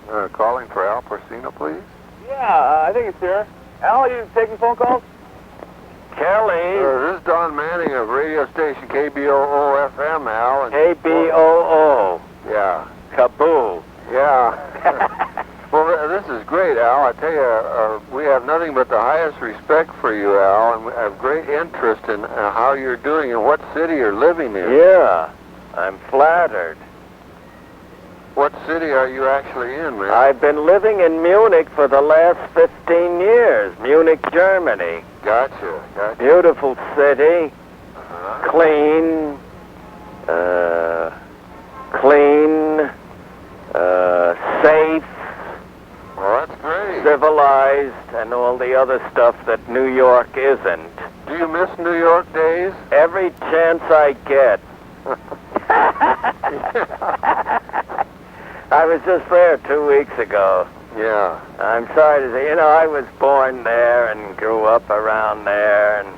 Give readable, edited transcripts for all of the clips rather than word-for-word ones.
Calling for Al Porcino, please. Yeah, I think it's here. Al, are you taking phone calls? Kelly. This is Don Manning of radio station KBOO FM, Al. And KBOO. Yeah. KBOO. Yeah. Well, this is great, Al. I tell you, we have nothing but the highest respect for you, Al, and we have great interest in how you're doing and what city you're living in. Yeah, I'm flattered. What city are you actually in, man? I've been living in Munich for the last 15 years. Munich, Germany. Gotcha. Beautiful city. Uh-huh. Clean. Safe. Well, that's great. Civilized, and all the other stuff that New York isn't. Do you miss New York days? Every chance I get. I was just there 2 weeks ago. Yeah. I'm sorry to say, I was born there and grew up around there, and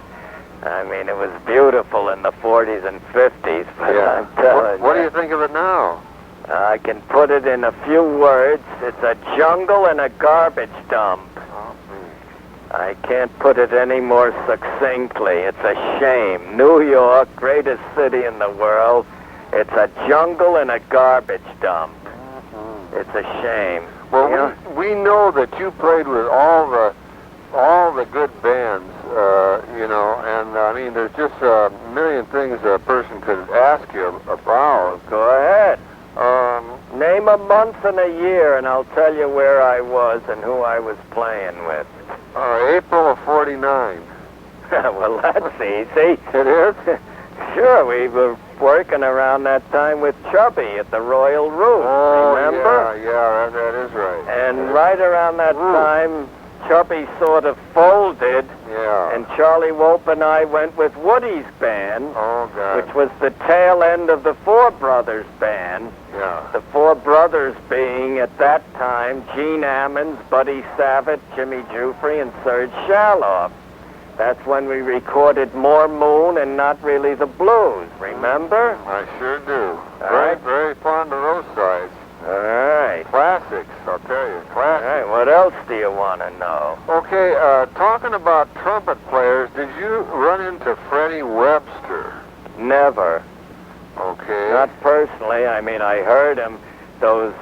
I mean, it was beautiful in the 40s and 50s, but Yeah. I'm telling What do you think of it now? I can put it in a few words. It's a jungle and a garbage dump. Oh, I can't put it any more succinctly. It's a shame. New York, greatest city in the world, it's a jungle and a garbage dump. It's a shame. Well, we know that you played with all the good bands, and I mean, there's just a million things a person could ask you about. Go ahead. Name a month and a year, and I'll tell you where I was and who I was playing with. April of '49. Well, that's easy. It is? Sure, we were working around that time with Chubby at the Royal Roof. Oh, remember? Yeah, that is right. And right around that time, Chubby sort of folded, Yeah. and Charlie Wope and I went with Woody's band, Oh, God. which was the tail end of the Four Brothers band. Yeah. The Four Brothers being, at that time, Gene Ammons, Buddy Savage, Jimmy Jufrey, and Serge Shaloff. That's when we recorded More Moon and Not Really the Blues, remember? I sure do. All right. Very fond of those sides. All right. Classics, I'll tell you. All Classics. right, what else do you want to know? Okay, talking about trumpet players, did you run into Freddie Webster? Never. Okay. Not personally. I mean, I heard him. Those,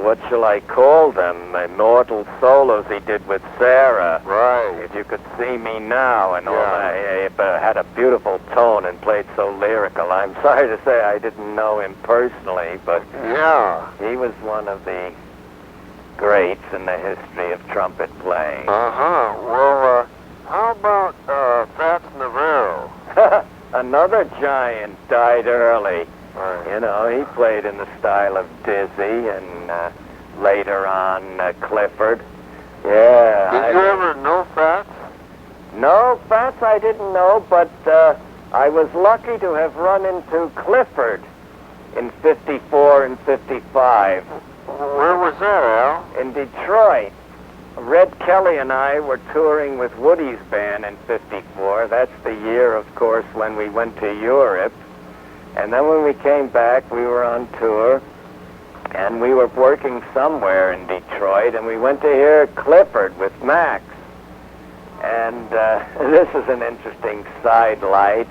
what shall I call them? Immortal solos he did with Sarah. Right. If You Could See Me Now and all Yeah. that. He had a beautiful tone and played so lyrical. I'm sorry to say I didn't know him personally, but Yeah. he was one of the greats in the history of trumpet playing. Uh-huh. Well, how about Fats Navarro? Another giant died early. Right. He played in the style of Dizzy and later on Clifford. Yeah. Did you ever know Fats? No, Fats I didn't know, but I was lucky to have run into Clifford in 54 and 55 Where was that, Al? in Detroit. Red Kelly and I were touring with Woody's band in 54. That's the year, of course, when we went to Europe. And then when we came back, we were on tour, and we were working somewhere in Detroit, and we went to hear Clifford with Max. And this is an interesting sidelight.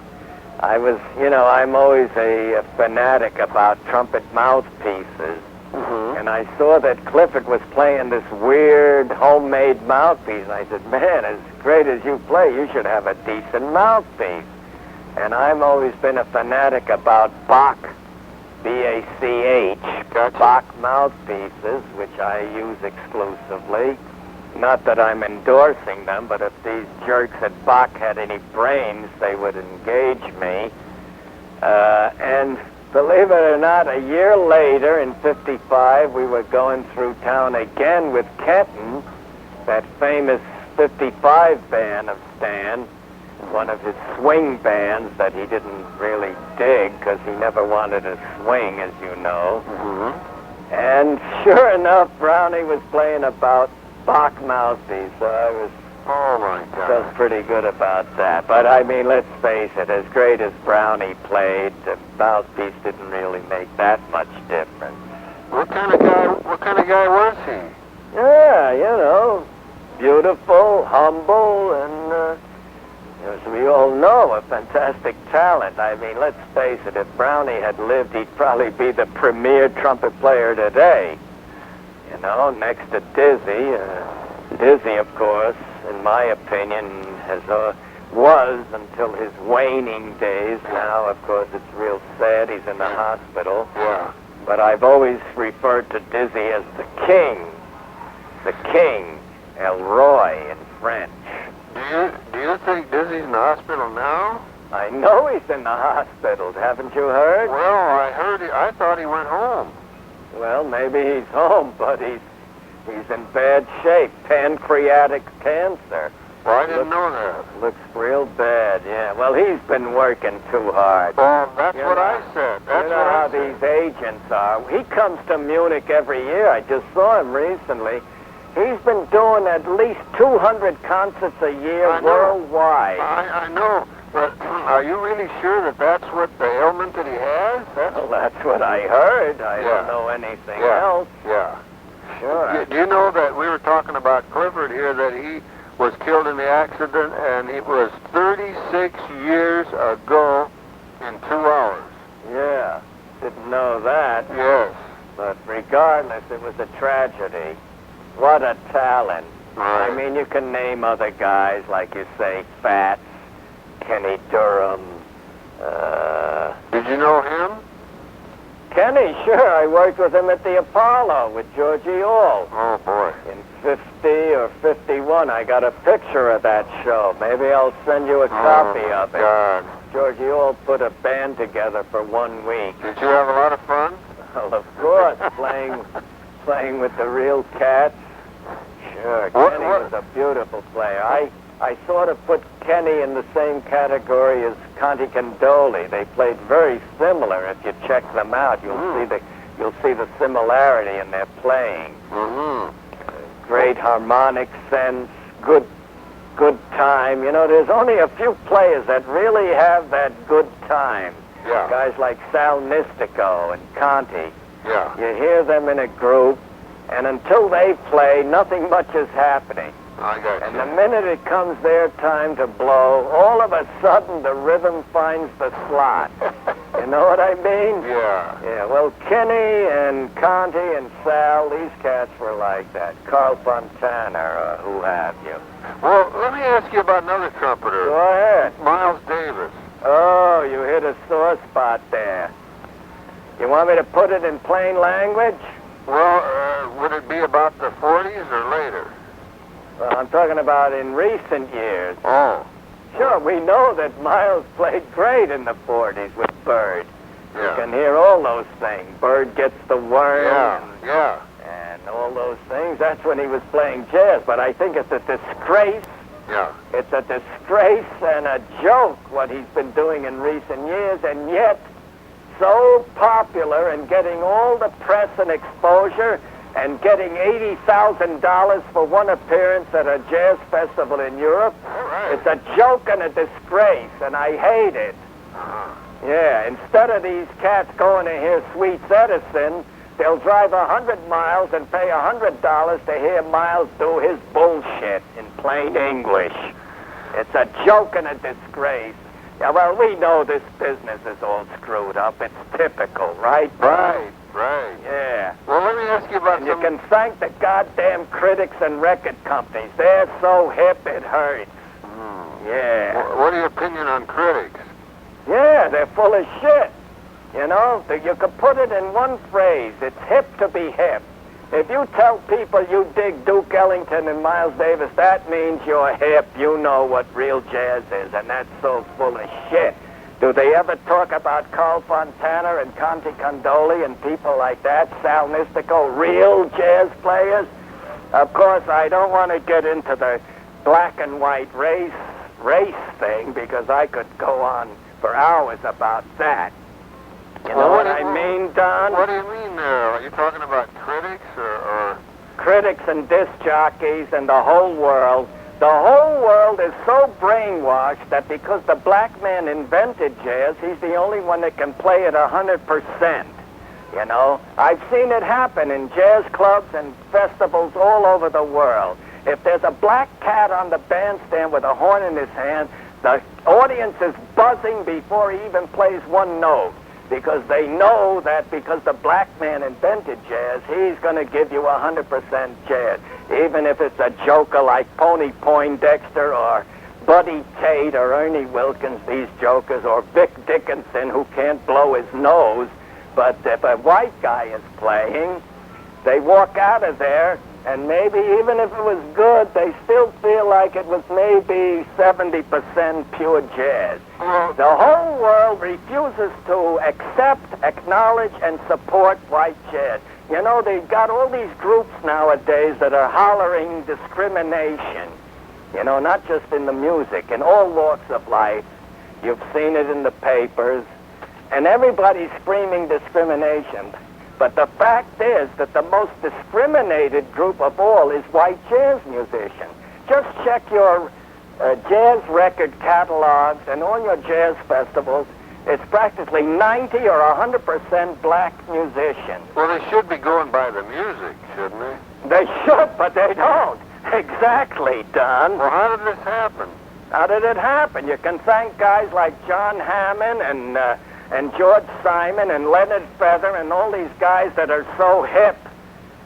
I'm always a fanatic about trumpet mouthpieces. Mm-hmm. And I saw that Clifford was playing this weird homemade mouthpiece, and I said, man, as great as you play, you should have a decent mouthpiece. And I've always been a fanatic about Bach, B-A-C-H, Gotcha. Bach mouthpieces, which I use exclusively. Not that I'm endorsing them, but if these jerks at Bach had any brains, they would engage me. And believe it or not, a year later, in 55, we were going through town again with Kenton, that famous 55 band of Stan, one of his swing bands that he didn't really dig because he never wanted to swing, as you know. Mm-hmm. And sure enough, Brownie was playing about Bach mouthpiece, so I was Oh, my God. felt pretty good about that. But I mean, let's face it, as great as Brownie played, the mouthpiece didn't really make that much difference. What kind of guy was he? Yeah, you know, beautiful, humble, and, as we all know, a fantastic talent. I mean, let's face it, if Brownie had lived, he'd probably be the premier trumpet player today. You know, next to Dizzy. Dizzy, of course, in my opinion, was until his waning days. Now, of course, it's real sad. He's in the hospital. Yeah. But I've always referred to Dizzy as the king. The king, El Roy in French. Do you think Dizzy's in the hospital now? I know he's in the hospital. Haven't you heard? Well, I thought he went home. Well, maybe he's home, but he's in bad shape. Pancreatic cancer. Well, I didn't know that. Looks real bad, yeah. Well, he's been working too hard. Well, that's what I said. You know how these agents are. He comes to Munich every year. I just saw him recently. He's been doing at least 200 concerts a year worldwide. I know, but are you really sure that that's what the ailment that he has? Well, that's what I heard. I don't know anything else. Yeah. Sure. Do you know that we were talking about Clifford here, that he was killed in the accident, and it was 36 years ago in 2 hours. Yeah, didn't know that. Yes. But regardless, it was a tragedy. What a talent. Right. I mean, you can name other guys, like you say, Fats, Kenny Durham. Did you know him? Kenny, sure. I worked with him at the Apollo with Georgie Hall. Oh, boy. In 50 or 51, I got a picture of that show. Maybe I'll send you a copy of it. God. Georgie Hall put a band together for 1 week. Did you have a lot of fun? Well, of course, playing with the real cats. Sure, Kenny was a beautiful player. I sort of put Kenny in the same category as Conti Candoli. They played very similar. If you check them out, you'll see the similarity in their playing. Mm-hmm. Great harmonic sense, good time. You know, there's only a few players that really have that good time. Yeah. Guys like Sal Nistico and Conti. Yeah. You hear them in a group, and until they play, nothing much is happening. I got And you. the minute it comes their time to blow, all of a sudden the rhythm finds the slot. You know what I mean? Yeah. Yeah, well, Kenny and Conti and Sal, these cats were like that. Carl Fontana, or who have you. Well, let me ask you about another trumpeter. Go ahead. Miles Davis. Oh, you hit a sore spot there. You want me to put it in plain language? Well, would it be about the 40s or later? Well, I'm talking about in recent years. Oh. Sure, we know that Miles played great in the 40s with Bird. Yeah. You can hear all those things. Bird Gets the Worm. Yeah. And all those things. That's when he was playing jazz. But I think it's a disgrace. Yeah. It's a disgrace and a joke what he's been doing in recent years, and yet so popular and getting all the press and exposure and getting $80,000 for one appearance at a jazz festival in Europe. All right. It's a joke and a disgrace, and I hate it. Yeah, instead of these cats going to hear Sweets Edison, they'll drive 100 miles and pay $100 to hear Miles do his bullshit in plain English. It's a joke and a disgrace. Yeah, well, we know this business is all screwed up. It's typical, right? Right. Yeah. Well, let me ask you about And you can thank the goddamn critics and record companies. They're so hip it hurts. Yeah. What are your opinion on critics? Yeah, they're full of shit. You know, you could put it in one phrase. It's hip to be hip. If you tell people you dig Duke Ellington and Miles Davis, that means you're hip. You know what real jazz is, and that's so full of shit. Do they ever talk about Carl Fontana and Conti Candoli and people like that, Sal Nistico, real jazz players? Of course, I don't want to get into the black and white race thing, because I could go on for hours about that. You know what I mean, Don? What do you mean there? Are you talking about critics or... Critics and disc jockeys and the whole world. The whole world is so brainwashed that because the black man invented jazz, he's the only one that can play it 100%. You know, I've seen it happen in jazz clubs and festivals all over the world. If there's a black cat on the bandstand with a horn in his hand, the audience is buzzing before he even plays one note, because they know that because the black man invented jazz, he's going to give you 100% jazz. Even if it's a joker like Pony Poindexter or Buddy Tate or Ernie Wilkins, these jokers, or Vic Dickinson, who can't blow his nose. But if a white guy is playing, they walk out of there, and maybe even if it was good, they still feel like it was maybe 70% pure jazz. The whole world refuses to accept, acknowledge, and support white jazz. You know, they've got all these groups nowadays that are hollering discrimination. You know, not just in the music, in all walks of life. You've seen it in the papers. And everybody's screaming discrimination. But the fact is that the most discriminated group of all is white jazz musicians. Just check your jazz record catalogs and on your jazz festivals. It's practically 90 or 100% black musicians. Well, they should be going by the music, shouldn't they? They should, but they don't. Exactly, Don. Well, how did this happen? How did it happen? You can thank guys like John Hammond and George Simon and Leonard Feather and all these guys that are so hip.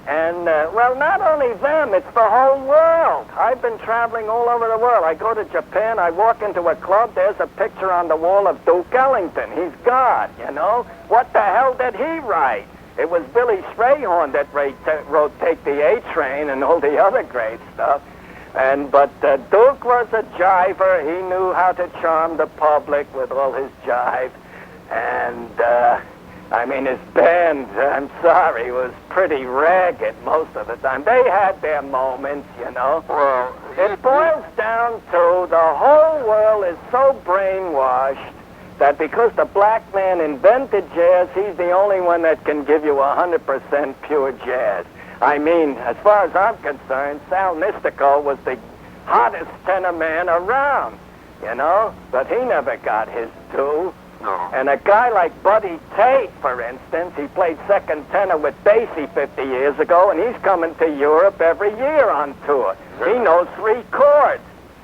And, well, not only them, it's the whole world. I've been traveling all over the world. I go to Japan, I walk into a club, there's a picture on the wall of Duke Ellington. He's God, you know? What the hell did he write? It was Billy Strayhorn that wrote Take the A Train and all the other great stuff. But Duke was a jiver. He knew how to charm the public with all his jive. And, I mean, his band, I'm sorry, was pretty ragged most of the time. They had their moments, you know. Well, it boils down to the whole world is so brainwashed that because the black man invented jazz, he's the only one that can give you 100% pure jazz. I mean, as far as I'm concerned, Sal Nistico was the hottest tenor man around, you know, but he never got his due. No. And a guy like Buddy Tate, for instance, he played second tenor with Basie 50 years ago, and he's coming to Europe every year on tour. He knows 3 chords.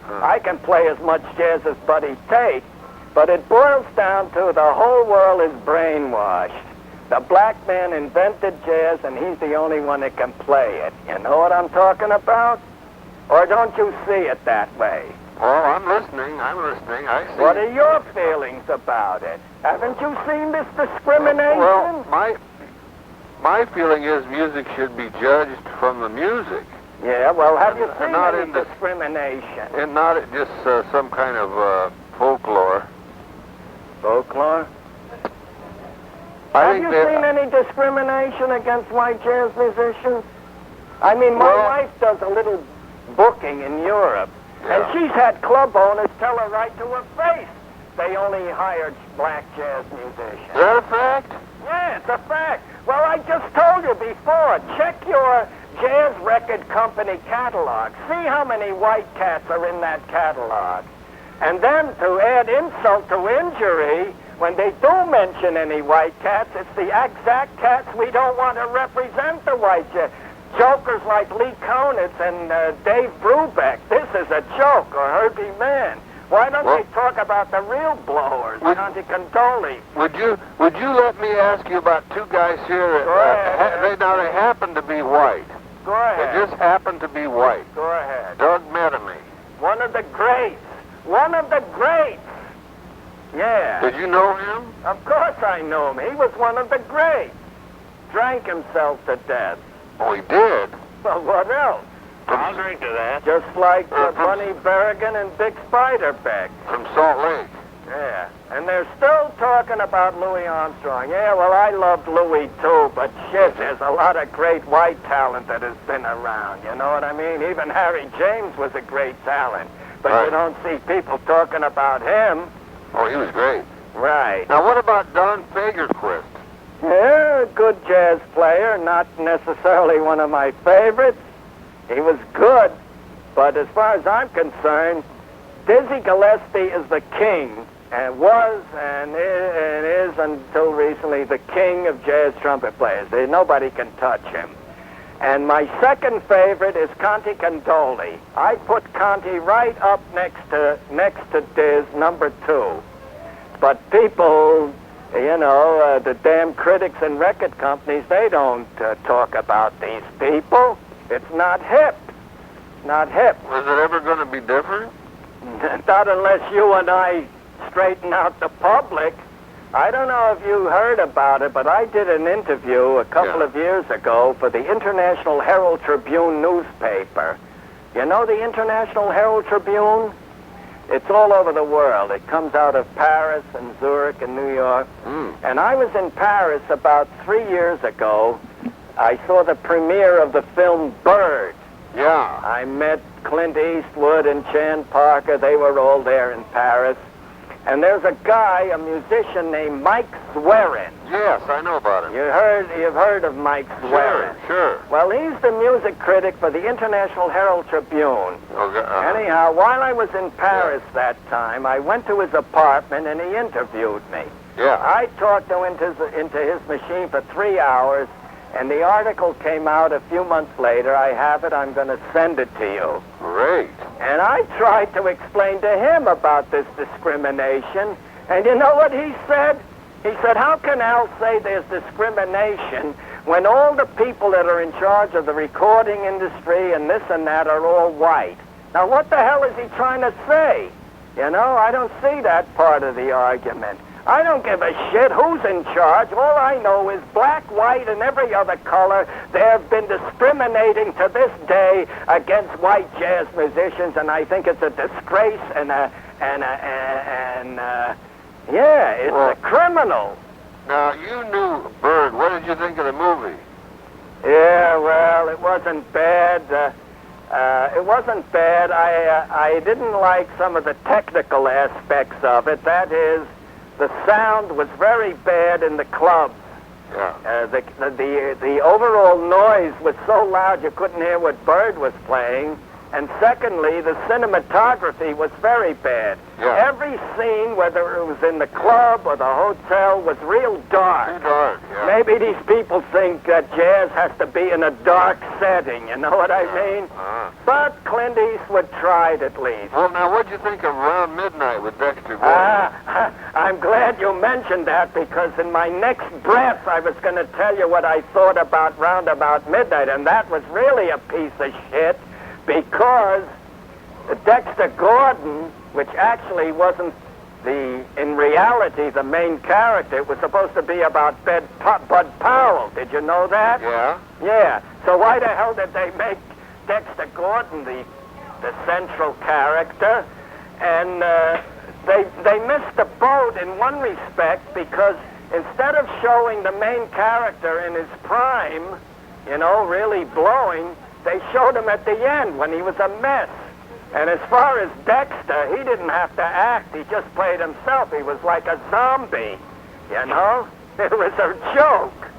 I can play as much jazz as Buddy Tate, but it boils down to the whole world is brainwashed. The black man invented jazz, and he's the only one that can play it. You know what I'm talking about? Or don't you see it that way? Well, I'm listening. I see. What are your feelings about it? Haven't you seen this discrimination? Well, my feeling is music should be judged from the music. Yeah, well, have you seen not any in the- discrimination? And not just some kind of folklore. Folklore? I Have think you that- seen any discrimination against white jazz musicians? I mean, my Well- wife does a little booking in Europe, and Yeah. she's had club owners tell her right to her face they only hired black jazz musicians. Is that a fact? Yeah, it's a fact. Well, I just told you before. Check your jazz record company catalog. See how many white cats are in that catalog. And then to add insult to injury, when they do mention any white cats, it's the exact cats we don't want to represent the white jazz. Jokers like Lee Konitz and Dave Brubeck. This is a joke, or Herbie Mann. Why don't they talk about the real blowers, Conti Cantoli? Would you let me ask you about 2 guys here? Go ahead. They happen to be white. Go ahead. They just happen to be white. Go ahead. Doug Metamy. One of the greats. One of the greats. Yeah. Did you know him? Of course I know him. He was one of the greats. Drank himself to death. Oh, he did. Well, what else? I'll drink to that. Just like Bunny Berrigan and Dick Spiderbeck. From Salt Lake. Yeah. And they're still talking about Louis Armstrong. Yeah, well, I loved Louis too, but shit, there's a lot of great white talent that has been around. You know what I mean? Even Harry James was a great talent. But Right. you don't see people talking about him. Oh, he was great. Right. Now, what about Don Fagerquist? Yeah, a good jazz player, not necessarily one of my favorites. He was good, but as far as I'm concerned, Dizzy Gillespie is the king, and was and is until recently actually the king of jazz trumpet players. Nobody can touch him. And my second favorite is Conte Candoli. I put Conte right up next to Diz, number 2. But people, the damn critics and record companies, they don't talk about these people. It's not hip. Not hip. Was it ever going to be different? Not unless you and I straighten out the public. I don't know if you heard about it, but I did an interview a couple of years ago for the International Herald Tribune newspaper. You know the International Herald Tribune? It's all over the world. It comes out of Paris and Zurich and New York. And I was in Paris about 3 years ago. I saw the premiere of the film Bird. Yeah. I met Clint Eastwood and Chan Parker. They were all there in Paris. And there's a guy, a musician named Mike Swerin. Yes, I know about him. You've heard of Mike Swerin. Sure. Well, he's the music critic for the International Herald Tribune. Okay. Anyhow, while I was in Paris that time, I went to his apartment and he interviewed me. Yeah. I talked to him into his machine for 3 hours, and the article came out a few months later. I have it. I'm going to send it to you. Great. And I tried to explain to him about this discrimination, and you know what he said? He said, how can Al say there's discrimination when all the people that are in charge of the recording industry and this and that are all white? Now, what the hell is he trying to say? I don't see that part of the argument. I don't give a shit who's in charge. All I know is black, white, and every other color. They have been discriminating to this day against white jazz musicians, and I think it's a disgrace it's a criminal. Now, you knew Bird. What did you think of the movie? Yeah, well, it wasn't bad. It wasn't bad. I didn't like some of the technical aspects of it. That is, the sound was very bad in the clubs. Yeah. The overall noise was so loud you couldn't hear what Bird was playing. And secondly, the cinematography was very bad. Yeah. Every scene, whether it was in the club or the hotel, was real dark. Too dark, yeah. Maybe these people think that jazz has to be in a dark setting, you know what I mean? But Clint Eastwood tried at least. Well, now, what'd you think of Around Midnight with Dexter Gordon? I'm glad you mentioned that, because in my next breath I was going to tell you what I thought about Round About Midnight, and that was really a piece of shit, because Dexter Gordon, which actually wasn't in reality the main character, it was supposed to be about Bud Powell. Did you know that? Yeah. Yeah. So why the hell did they make Dexter Gordon the central character? And they missed the boat in one respect, because instead of showing the main character in his prime, really blowing, they showed him at the end when he was a mess. And as far as Dexter, he didn't have to act. He just played himself. He was like a zombie, It was a joke.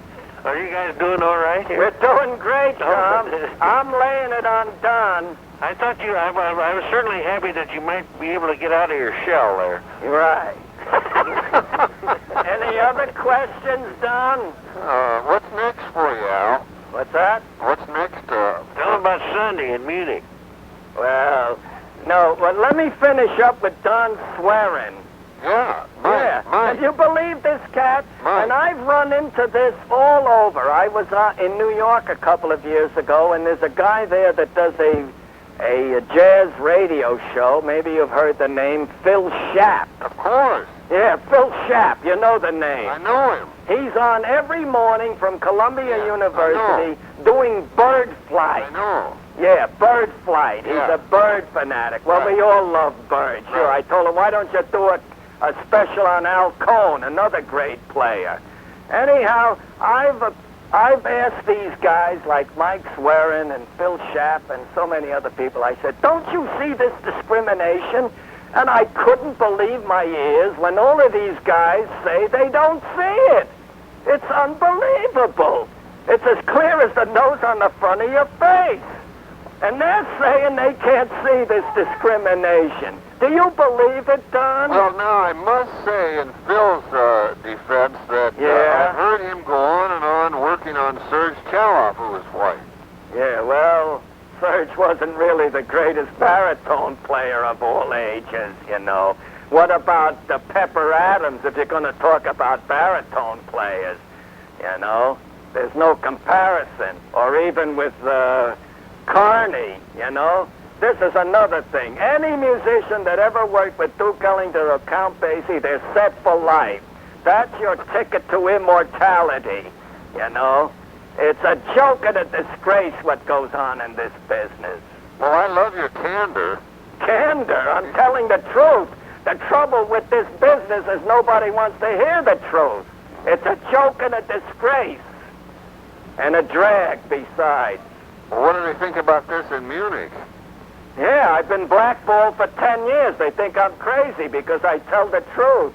Are you guys doing all right here? We're doing great, Tom. I'm laying it on Don. I thought I was certainly happy that you might be able to get out of your shell there. Right. Any other questions, Don? What's next for you, Al? What's that? What's next? Tell them about Sunday in Munich. Well, no. Well, let me finish up with Don Swerin. Yeah, Mike. Can you believe this cat? Mike. And I've run into this all over. I was in New York a couple of years ago, and there's a guy there that does a jazz radio show. Maybe you've heard the name, Phil Schaap. Of course. Yeah, Phil Schaap. You know the name. I know him. He's on every morning from Columbia University doing bird flight. I know. Yeah, bird flight. He's Yeah. a bird fanatic. Well, Right. we all love birds. Sure, Right. I told him, why don't you do a special on Al Cohn, another great player? Anyhow, I've asked these guys like Mike Swerin and Phil Schaap and so many other people, I said, don't you see this discrimination? And I couldn't believe my ears when all of these guys say they don't see it. It's unbelievable. It's as clear as the nose on the front of your face. And they're saying they can't see this discrimination. Do you believe it, Don? Well, now, I must say in Phil's defense that Yeah? Church wasn't really the greatest baritone player of all ages, you know. What about Pepper Adams if you're going to talk about baritone players, you know? There's no comparison. Or even with Carney, you know? This is another thing. Any musician that ever worked with Duke Ellington or Count Basie, they're set for life. That's your ticket to immortality, you know? It's a joke and a disgrace what goes on in this business. Well, I love your candor. Candor? I'm telling the truth. The trouble with this business is nobody wants to hear the truth. It's a joke and a disgrace. And a drag besides. Well, what do they think about this in Munich? Yeah, I've been blackballed for 10 years. They think I'm crazy because I tell the truth.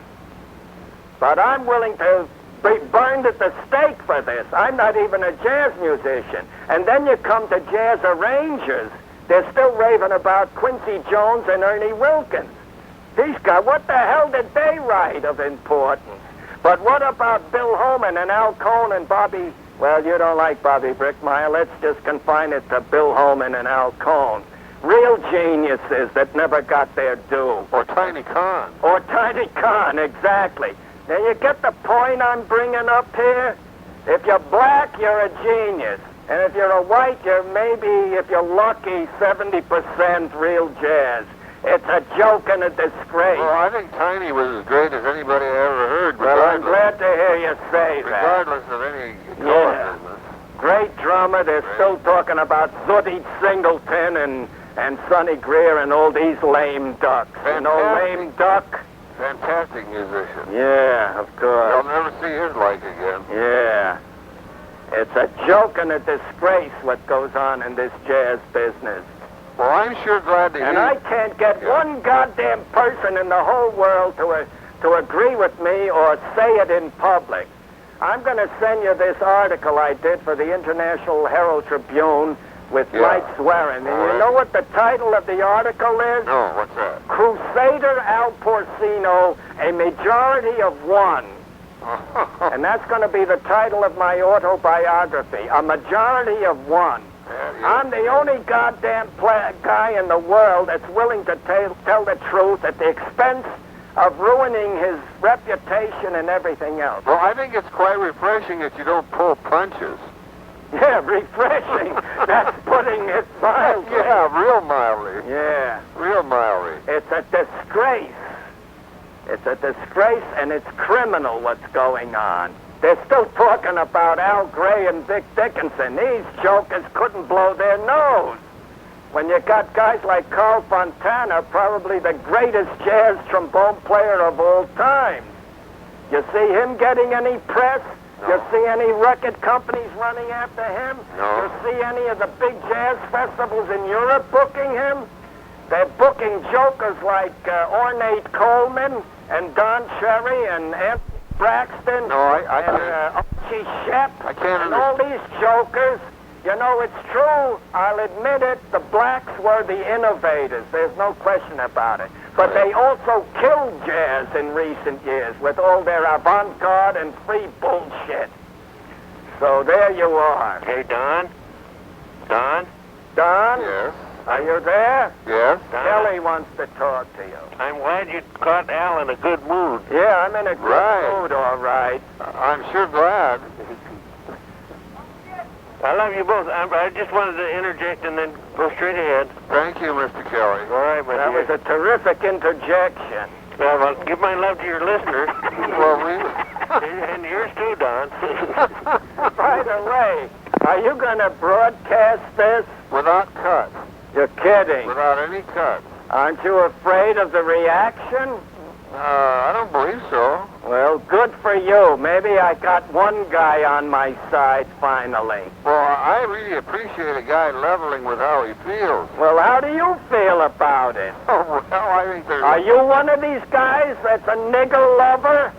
But I'm willing to be burned at the stake for this. I'm not even a jazz musician. And then you come to jazz arrangers. They're still raving about Quincy Jones and Ernie Wilkins. These guys, what the hell did they write of importance? But what about Bill Holman and Al Cohn and Bobby... Well, you don't like Bobby Brickmeyer. Let's just confine it to Bill Holman and Al Cohn. Real geniuses that never got their due. Or Tiny Khan. Or Tiny Khan, exactly. Now, you get the point I'm bringing up here? If you're black, you're a genius. And if you're a white, you're maybe, if you're lucky, 70% real jazz. It's a joke and a disgrace. Well, I think Tiny was as great as anybody I ever heard. Well, I'm glad to hear you say that. Regardless of any guitar business. Great drummer. They're still talking about Zooty Singleton and Sonny Greer and all these lame ducks. Fantastic. You know, lame duck? Fantastic musician. Yeah, of course. You'll never see his like again. Yeah. It's a joke and a disgrace what goes on in this jazz business. Well, I'm sure glad to hear. And I can't get one goddamn person in the whole world to agree with me or say it in public. I'm going to send you this article I did for the International Herald Tribune with light swearing. And you know what the title of the article is? No, what's that? Crusader Al Porcino, a majority of one. And that's going to be the title of my autobiography, A Majority of One. I'm the only goddamn guy in the world that's willing to tell the truth at the expense of ruining his reputation and everything else. Well, I think it's quite refreshing that you don't pull punches. Yeah, refreshing. That's putting it mildly. Yeah, real mildly. Yeah. Real mildly. It's a disgrace. It's a disgrace, and it's criminal what's going on. They're still talking about Al Gray and Vic Dickinson. These jokers couldn't blow their nose. When you got guys like Carl Fontana, probably the greatest jazz trombone player of all time. You see him getting any press? No. You see any record companies running after him? No. You see any of the big jazz festivals in Europe booking him? They're booking jokers like Ornate Coleman and Don Cherry and Anthony Braxton. No, I and can't. Archie Shepp. I can't and all these jokers. You know, it's true. I'll admit it. The blacks were the innovators. There's no question about it. But they also killed jazz in recent years with all their avant-garde and free bullshit. So there you are. Hey, Don? Don? Don? Yes. Are you there? Yes. Kelly wants to talk to you. I'm glad you caught Al in a good mood. Yeah, I'm in a good Right. mood, all right. I'm sure glad. I love you both. I just wanted to interject and then go straight ahead. Thank you, Mr. Kelly. All right, my That dear. was a terrific interjection. Well, give my love to your listeners. Well, And yours too, Don. By the way, are you going to broadcast this? without cut. You're kidding. Without any cut. Aren't you afraid of the reaction? I don't believe so. Well, good for you. Maybe I got one guy on my side finally. Well, I really appreciate a guy leveling with how he feels. Well, how do you feel about it? Oh, well, I think there's... Are you one of these guys that's a nigger lover?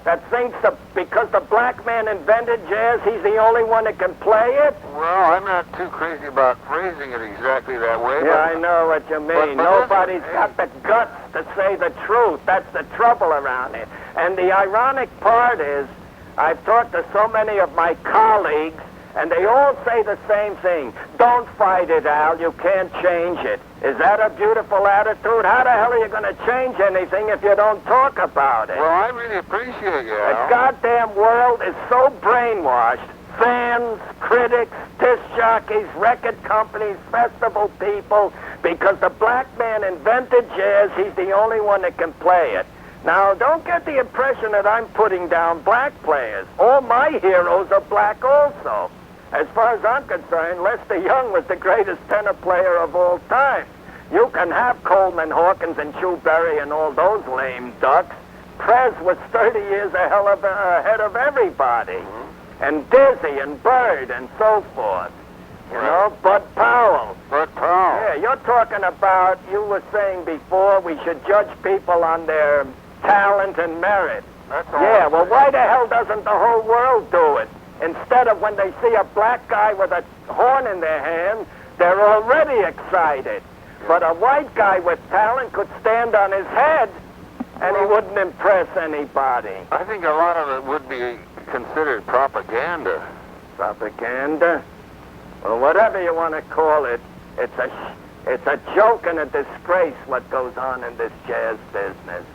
That thinks that because the black man invented jazz, he's the only one that can play it? Well, I'm not too crazy about phrasing it exactly that way. Yeah, I know what you mean. but Nobody's listen, got the guts to say the truth. That's the trouble around it. And the ironic part is, I've talked to so many of my colleagues, And they all say the same thing. Don't fight it, Al. You can't change it. Is that a beautiful attitude? How the hell are you going to change anything if you don't talk about it? Well, I really appreciate you, The Al. goddamn world is so brainwashed. Fans, critics, disc jockeys, record companies, festival people, because the black man invented jazz, he's the only one that can play it. Now, don't get the impression that I'm putting down black players. All my heroes are black also. As far as I'm concerned, Lester Young was the greatest tenor player of all time. You can have Coleman Hawkins and Chu Berry and all those lame ducks. Prez was 30 years ahead of everybody. And Dizzy and Bird and so forth. You know, Bud Powell. Bud Powell. Yeah, you're talking about, you were saying before, we should judge people on their talent and merit. That's all. Yeah, well, why the hell doesn't the whole world do it? Instead of when they see a black guy with a horn in their hand, they're already excited. But a white guy with talent could stand on his head and he wouldn't impress anybody. I think a lot of it would be considered propaganda. Propaganda? Well, whatever you want to call it, it's a joke and a disgrace what goes on in this jazz business.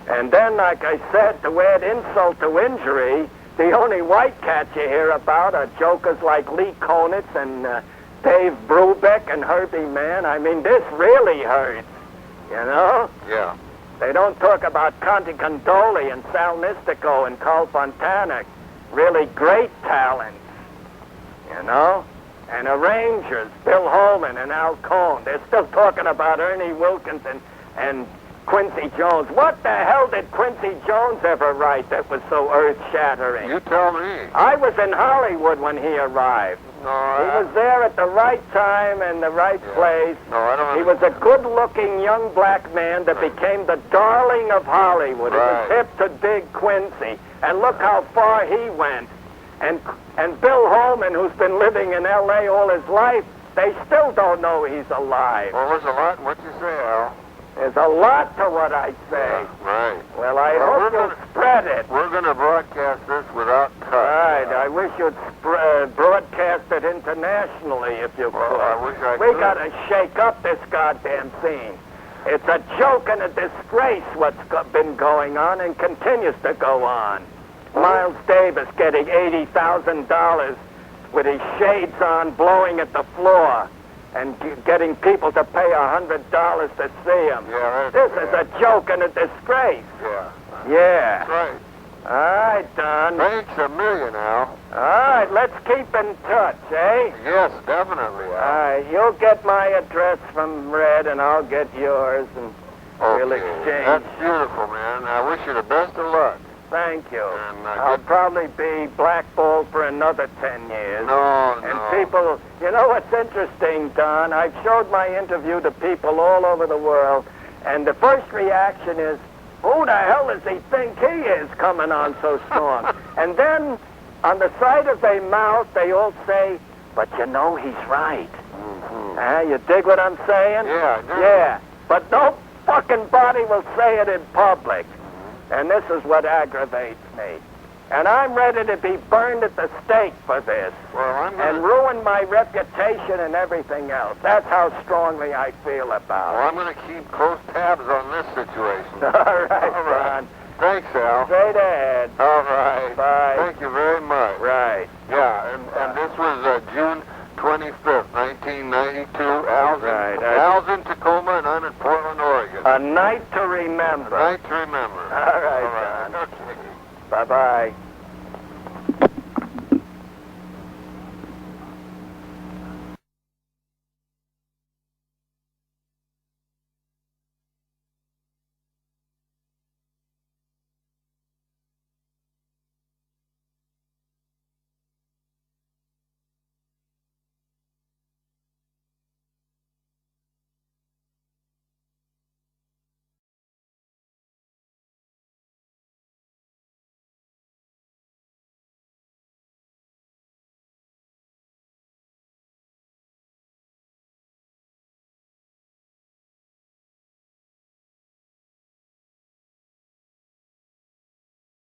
And then, like I said, to add insult to injury, the only white cats you hear about are jokers like Lee Konitz and Dave Brubeck and Herbie Mann. I mean, this really hurts, you know? Yeah. They don't talk about Conte Condoli and Sal Nistico and Carl Fontana, really great talents, you know? And arrangers, Bill Holman and Al Cohn. They're still talking about Ernie Wilkinson and Quincy Jones. What the hell did Quincy Jones ever write that was so earth-shattering? You tell me. I was in Hollywood when he arrived. No, He was there at the right time and the right place. No, I don't. He was a good-looking young black man that became the darling of Hollywood. It was Right. hip to dig Quincy. And look how far he went. And Bill Holman, who's been living in L.A. all his life, they still don't know he's alive. Well, there's a lot in what you say, Al. There's a lot to what I say. Right. Well, I Well, hope we're you'll gonna- spread it. We're going to broadcast this without cut. Right. I wish you'd broadcast it internationally if you could. Well, I wish I We could. got to shake up this goddamn scene. It's a joke and a disgrace what's been going on and continues to go on. Miles Davis getting $80,000 with his shades on, blowing at the floor, and getting people to pay $100 to see him. Yeah, This is a joke and a disgrace. Yeah. Yeah. That's right. All right, Don. Thanks a million, Al. All right, let's keep in touch, eh? Yes, definitely, All Al. right, you'll get my address from Red, and I'll get yours, and we'll Okay. exchange. That's beautiful, man. I wish you the best of luck. Thank you. And, I'll good- probably be blackballed for another 10 years. No, And no. people, you know what's interesting, Don? I've showed my interview to people all over the world, and the first reaction is, who the hell does he think he is coming on so strong? And then, on the side of their mouth, they all say, but you know he's right. Mhm. You dig what I'm saying? Yeah, I do. Yeah, but no fucking body will say it in public. And this is what aggravates me. And I'm ready to be burned at the stake for this. Well, I'm And gonna, ruin my reputation and everything else. That's how strongly I feel about well, I'm going to keep close tabs on this situation. it. All right, All right. Don. Thanks, Al. Straight ahead. All right. Bye. Thank you very much. Right. Yeah, and this was June 25th, 1992. Al's, Right, Al's in Tacoma, and I'm in Portland, Oregon. A night to remember. Night to remember. All right, All right. Don. Okay. Bye-bye.